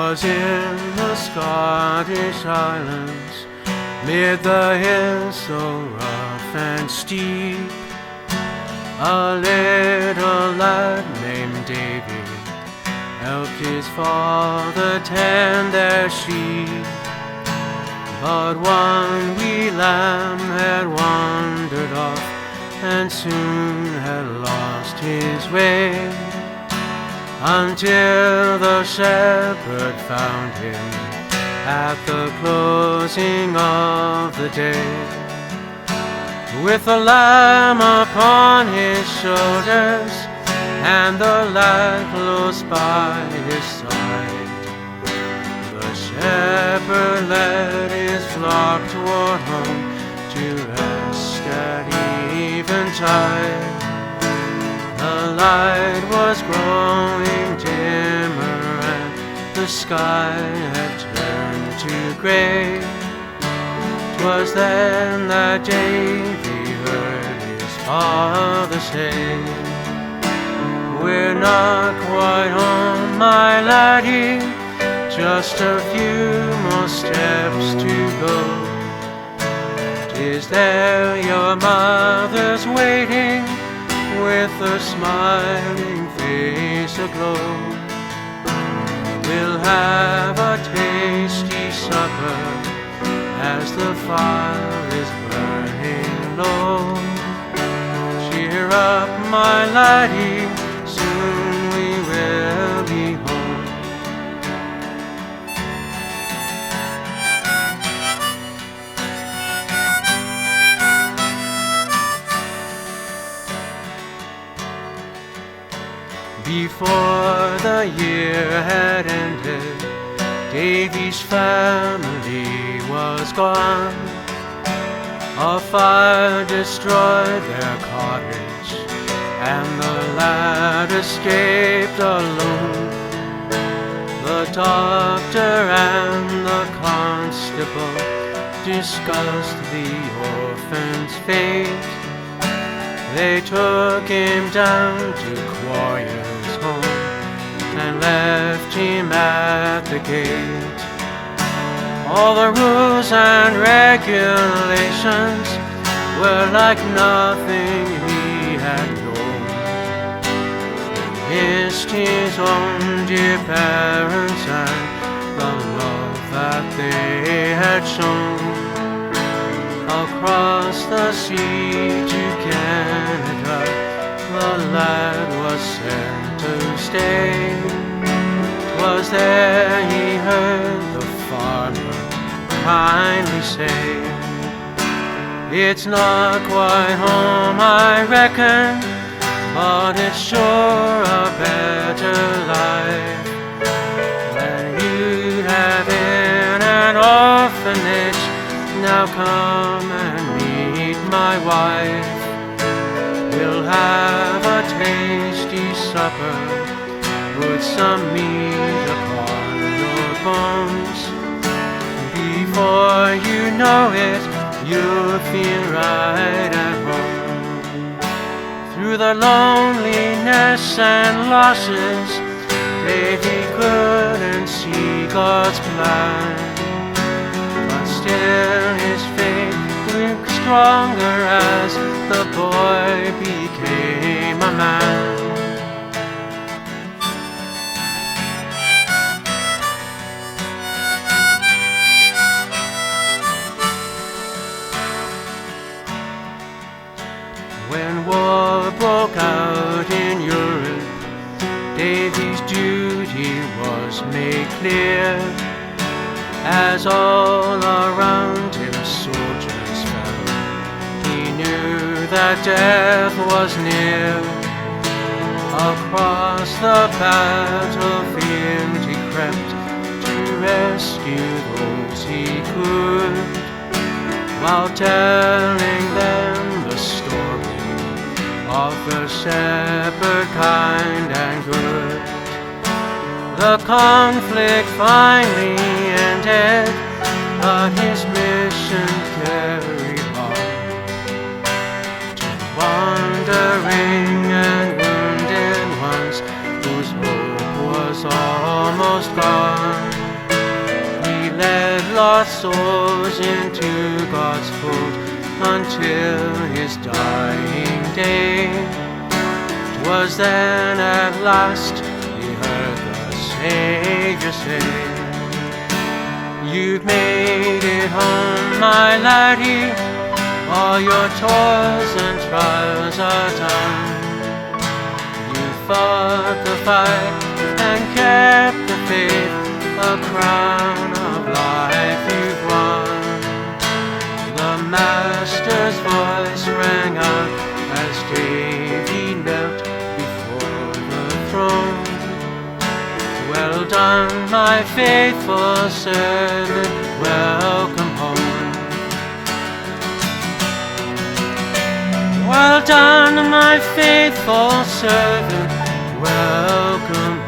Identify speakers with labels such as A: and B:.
A: 'Twas in the Scottish Highlands, mid the hills so rough and steep, a little lad named Davy helped his father tend their sheep. But one wee lamb had wandered off and soon had lost his way, until the shepherd found him at the closing of the day, with the lamb upon his shoulders and the lad close by his side. The shepherd led his flock toward home to rest at eventide. The light was growing dimmer and the sky had turned to grey. 'Twas then that Davy heard his father say, "We're not quite home, my laddie, just a few more steps to go. 'Tis there your mother's waiting, with a smiling face aglow. We'll have a tasty supper as the fire is burning low. Cheer up, my laddie, soon we will be home." Before the year had ended, Davy's family was gone. A fire destroyed their cottage, and the lad escaped alone. The doctor and the constable discussed the orphan's fate. They took him down to Quarier's home and left him at the gate. All the rules and regulations were like nothing he had known. He missed his own dear parents and the love that they had shown. Across the sea to Canada, the lad was sent to stay. 'Twas there he heard the farmer kindly say, "It's not quite home, I reckon, but it's sure a better life than you'd have in an orphanage. Now come and meet my wife. We'll have a tasty supper, put some meat upon your bones. Before you know it, you'll feel right at home." Through the loneliness and losses, Davy couldn't see God's plan. Still his faith grew stronger as the boy became a man. When war broke out in Europe, Davy's duty was made clear. As all around him soldiers fell, he knew that death was near. Across the battlefield he crept to rescue those he could, while telling them the story of the shepherd kind and good. The conflict finally ended, but his mission carried on. To wandering and wounded ones whose hope was almost gone, lost souls into God's fold until his dying day. 'Twas then at last he heard the Savior say, "You've made it home, my laddie, all your toils and trials are done. You fought the fight and kept the faith, a crown of life you've won." The Master's voice rang out as Davy knelt before the throne. "Well done, my faithful servant, welcome home. Well done, my faithful servant, welcome home."